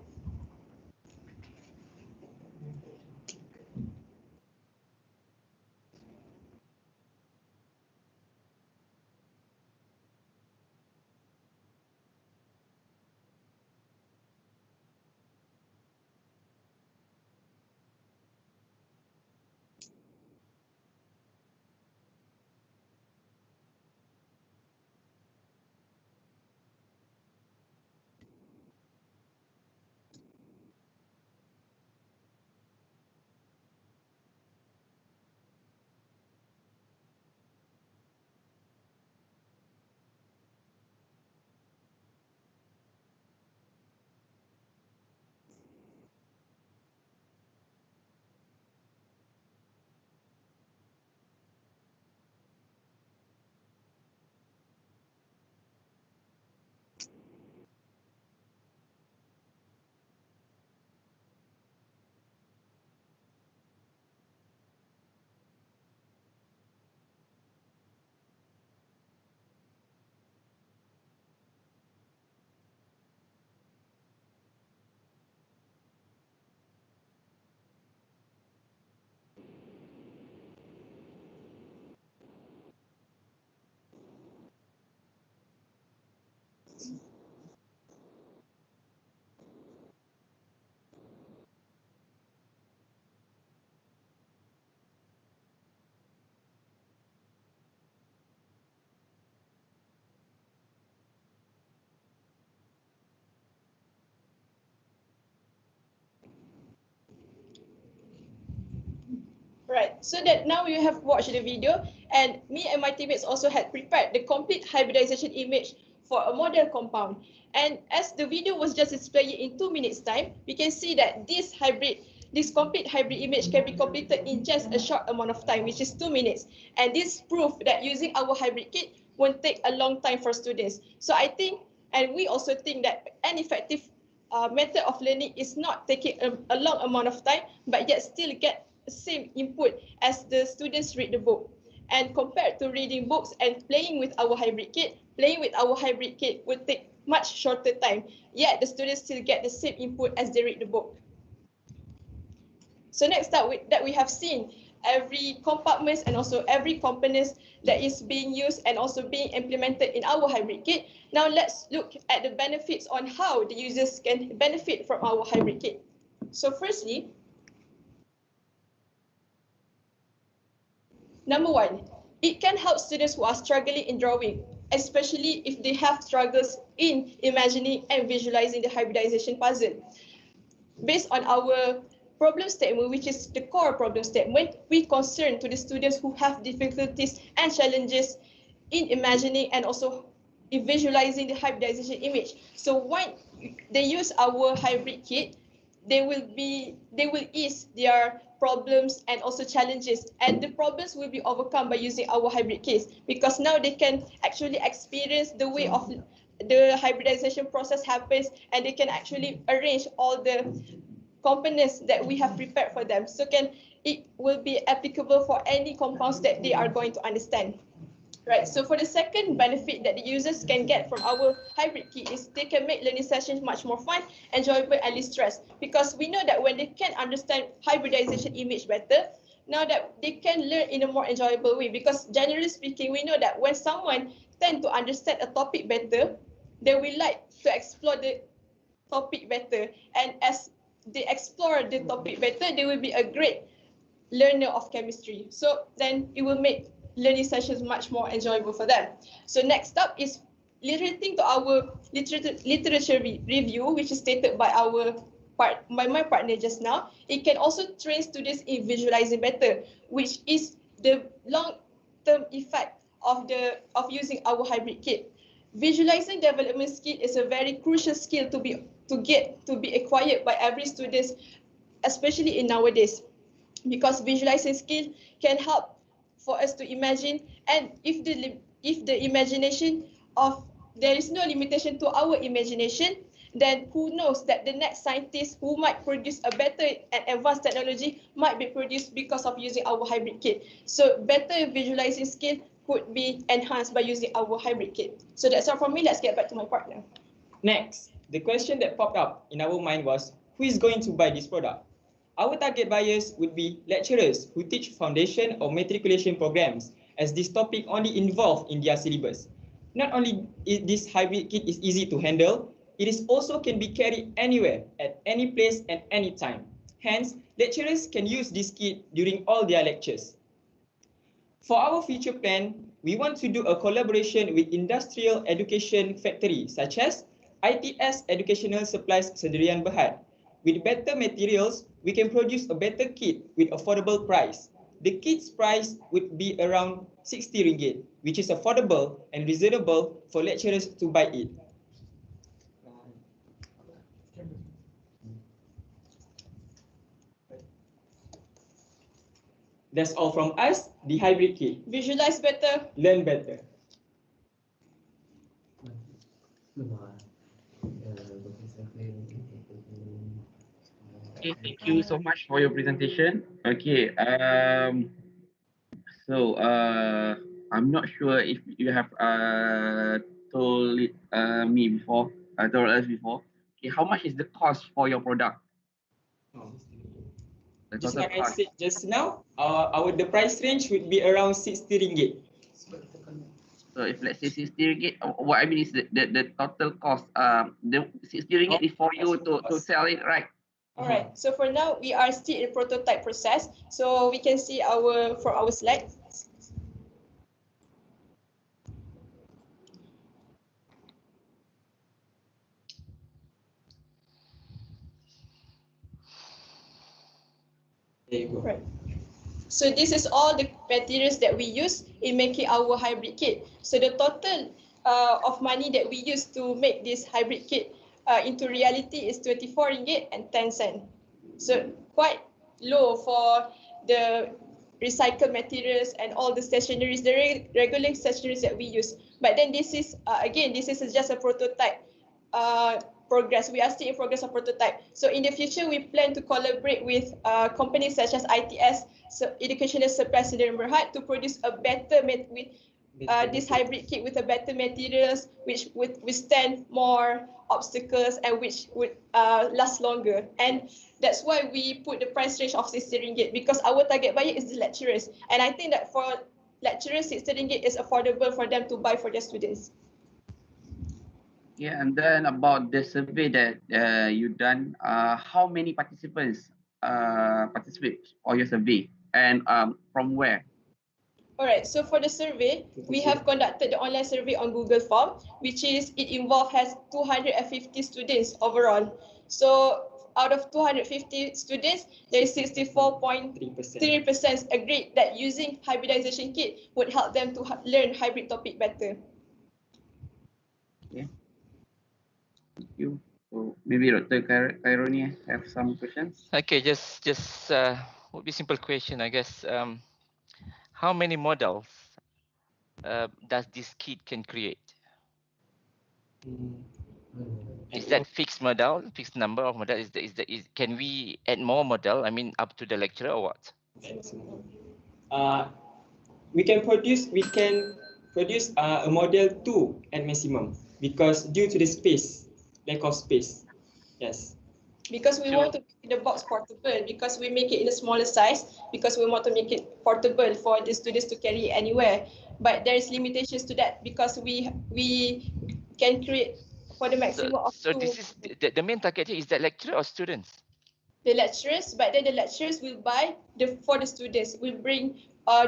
Right, so that now you have watched the video, and me and my teammates also had prepared the complete hybridization image for a model compound. And as the video was just displayed in 2 minutes time, we can see that this complete hybrid image can be completed in just a short amount of time, which is 2 minutes. And this proof that using our hybrid kit won't take a long time for students. So I think, and we also think that an effective method of learning is not taking a long amount of time, but yet still get same input as the students read the book. And compared to reading books and playing with our hybrid kit would take much shorter time, yet the students still get the same input as they read the book. So next up, that we have seen every compartment and also every component that is being used and also being implemented in our hybrid kit. Now let's look at the benefits on how the users can benefit from our hybrid kit. So firstly, number one, it can help students who are struggling in drawing, especially if they have struggles in imagining and visualizing the hybridization puzzle. Based on our problem statement, which is the core problem statement, we concern to the students who have difficulties and challenges in imagining and also in visualizing the hybridization image. So when they use our hybrid kit, they will ease their problems and also challenges, and the problems will be overcome by using our hybrid kits, because now they can actually experience the way of the hybridization process happens, and they can actually arrange all the components that we have prepared for them. So it will be applicable for any compounds that they are going to understand. Right, so for the second benefit that the users can get from our hybrid kit is they can make learning sessions much more fun, enjoyable, and less stress. Because we know that when they can understand hybridization image better, now that they can learn in a more enjoyable way. Because generally speaking, we know that when someone tend to understand a topic better, they will like to explore the topic better. And as they explore the topic better, they will be a great learner of chemistry. So then it will make learning sessions much more enjoyable for them. So next up is relating to our literature review, which is stated by my partner just now. It can also train students in visualizing better, which is the long-term effect of using our hybrid kit. Visualizing development skill is a very crucial skill to be acquired by every student, especially in nowadays, because visualizing skill can help for us to imagine, and if the imagination of there is no limitation to our imagination, then who knows that the next scientist who might produce a better and advanced technology might be produced because of using our hybrid kit. So better visualizing skill could be enhanced by using our hybrid kit. So that's all from me. Let's get back to my partner. Next, the question that popped up in our mind was, who is going to buy this product? Our target buyers would be lecturers who teach foundation or matriculation programs, as this topic only involved in their syllabus. Not only is this hybrid kit is easy to handle, it is also can be carried anywhere, at any place, at any time. Hence, lecturers can use this kit during all their lectures. For our future plan, we want to do a collaboration with industrial education factory such as ITS Educational Supplies Sdn Bhd. With better materials, we can produce a better kit with affordable price. The kit's price would be around 60 ringgit, which is affordable and reasonable for lecturers to buy it. That's all from us, the hybrid kit. Visualize better, learn better. Okay, thank you so much for your presentation. Okay, so I'm not sure if you have told it, told us before. Okay, how much is the cost for your product? The Just total like I cost. said just now, the price range would be around 60 ringgit. So if let's say 60 ringgit, what I mean is the total cost. The 60 ringgit is for you to sell it, right? All right, so for now, we are still in prototype process. So we can see from our slide. There you go. Right. So this is all the materials that we use in making our hybrid kit. So the total of money that we use to make this hybrid kit into reality is 24 ringgit and 10 cents. So quite low for the recycled materials and all the stationaries, the regular stationaries that we use. But then this is, again, this is just a prototype progress. We are still in progress of prototype. So in the future, we plan to collaborate with companies such as ITS, Educational Supplies Sdn Bhd, to produce a better this hybrid kit with a better materials, which would withstand more obstacles and which would last longer. And that's why we put the price range of 60 ringgit, because our target buyer is the lecturers. And I think that for lecturers, 60 ringgit is affordable for them to buy for their students. Yeah, and then about the survey that you done, how many participants participate for your survey, and from where? All right, so for the survey, we have conducted the online survey on Google Form, which is, it has 250 students overall. So out of 250 students, there is 64.3% agreed that using hybridization kit would help them to learn hybrid topic better. Okay. Thank you. So maybe Dr. Khaironi have some questions. Okay, just would be simple question, I guess. How many models does this kit can create? Is that fixed model, fixed number of model? Can we add more model? I mean, up to the lecturer or what? We can produce a model 2 at maximum because due to the space, lack of space. Yes. Because we want to make the box portable, because we make it in a smaller size, because we want to make it portable for the students to carry anywhere. But there is limitations to that because we can create for the maximum of So two. this is the main target here is that lecturer or students? The lecturers, but then the lecturers will buy for the students, will bring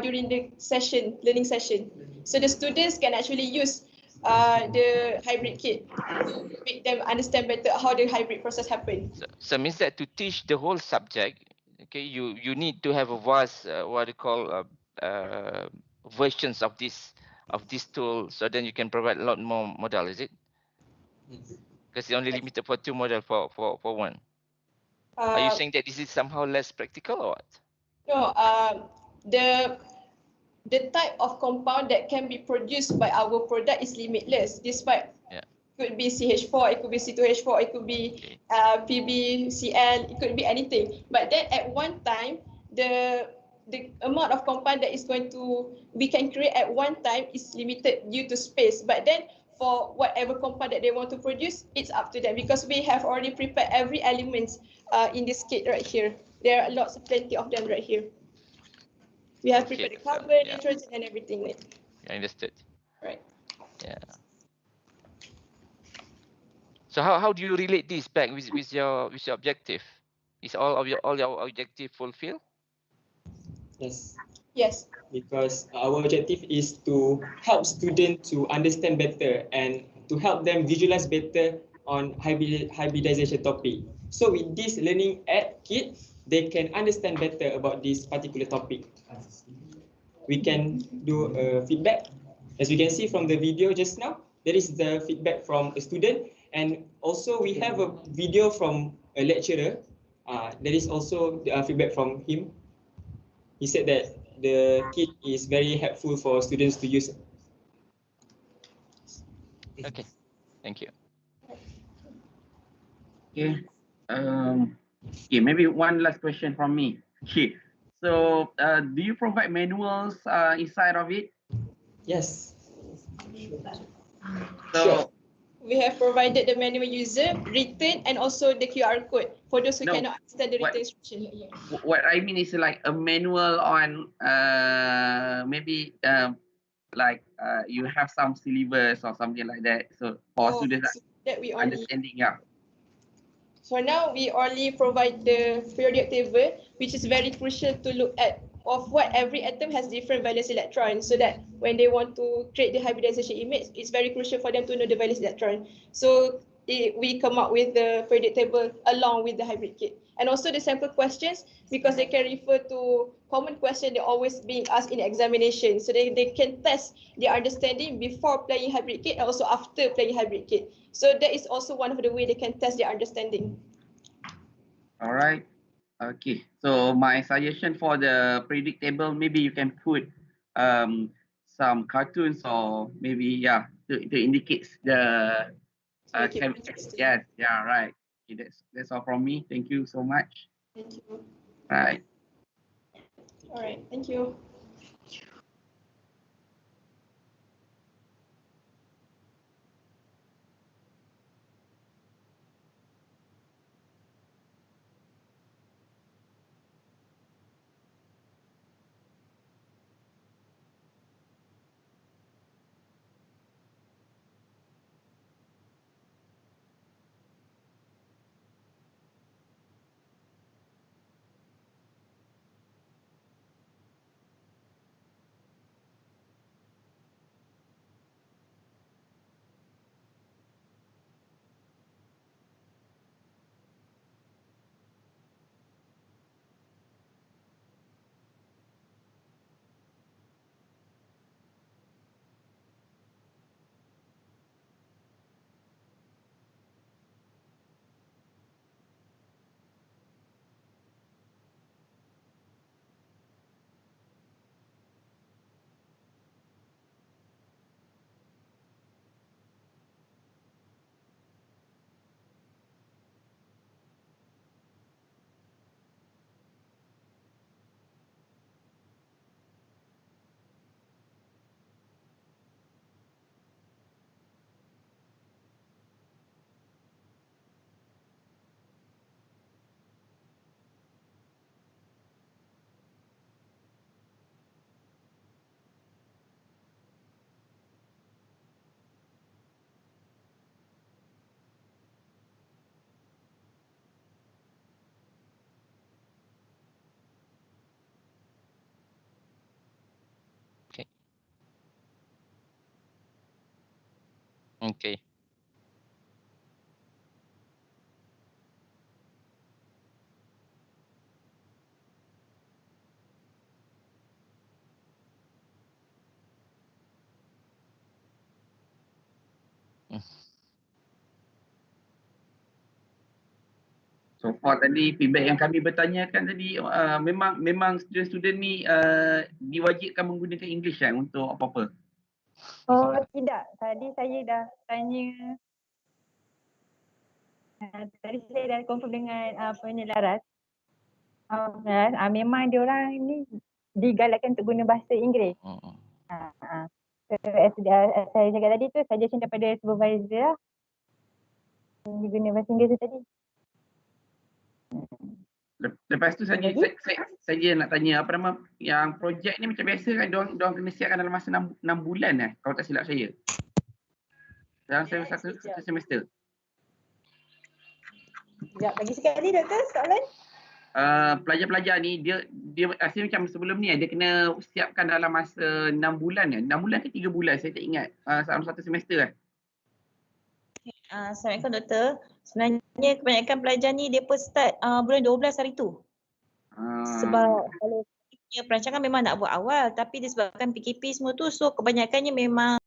during the session, learning session. So the students can actually use the hybrid kit to make them understand better how the hybrid process happens. So means that to teach the whole subject, okay, you need to have a vast what you call versions of this tool, so then you can provide a lot more model, is it? Because it's only limited for 2 model for one. Are you saying that this is somehow less practical or what? No, the type of compound that can be produced by our product is limitless, despite could be CH4, it could be C2H4, it could be PbCl, it could be anything. But then at one time, the amount of compound that we can create at one time is limited due to space. But then for whatever compound that they want to produce, it's up to them because we have already prepared every element in this kit right here. There are plenty of them right here. We have prepared the carbon, nitrogen, and everything. I understood. Right. Yeah. So how do you relate this back with your objective? Is all your objective fulfilled? Yes. Yes. Because our objective is to help students to understand better and to help them visualize better on hybridization topic. So with this learning aid kit, they can understand better about this particular topic. We can do feedback. As you can see from the video just now, there is the feedback from a student, and also we have a video from a lecturer. There is also the feedback from him. He said that the kit is very helpful for students to use. Okay, thank you. Okay. Okay, maybe one last question from me. Okay. So, do you provide manuals inside of it? Yes. So, We have provided the manual user, written, and also the QR code for those who cannot understand the written instruction. what I mean is like a manual on maybe you have some syllabus or something like that. So for students that we only understanding, yeah. For now, we only provide the periodic table, which is very crucial to look at of what every atom has different valence electrons, so that when they want to create the hybridization image, it's very crucial for them to know the valence electron. So we come up with the periodic table along with the hybrid kit. And also the sample questions, because they can refer to common questions that are always being asked in examination. So they can test their understanding before playing hybrid kit and also after playing hybrid kit. So that is also one of the way they can test their understanding. All right. Okay. So my suggestion for the predictable, maybe you can put some cartoons or maybe to indicate the yes, yeah, right. Okay, that's all from me. Thank you so much. Thank you. Right. All right. Thank you. Okay. So far tadi feedback yang kami bertanyakan tadi memang student-student ni diwajibkan menggunakan English kan untuk apa-apa. Oh tidak, tadi saya dah tanya tadi saya dah confirm dengan penyelaras. Memang diorang ni digalakkan untuk guna bahasa Inggeris. As saya cakap tadi tu suggestion daripada supervisor lah. Guna bahasa Inggeris tu tadi. Lepas tu saya nak tanya apa nama yang projek ni macam biasa kan diorang kena siapkan dalam masa 6 bulan kalau tak silap saya. Dalam satu semester. Sekejap, bagi sekali doktor soalan. Pelajar-pelajar ni dia rasanya macam sebelum ni dia kena siapkan dalam masa 6 bulan 6 bulan ke 3 bulan saya tak ingat. Dalam satu semester kan. Assalamualaikum doktor. Sebenarnya kebanyakan pelajar ni dia pun start bulan 12 hari tu. Sebab kalau perancangan memang nak buat awal tapi disebabkan PKP semua tu so kebanyakannya memang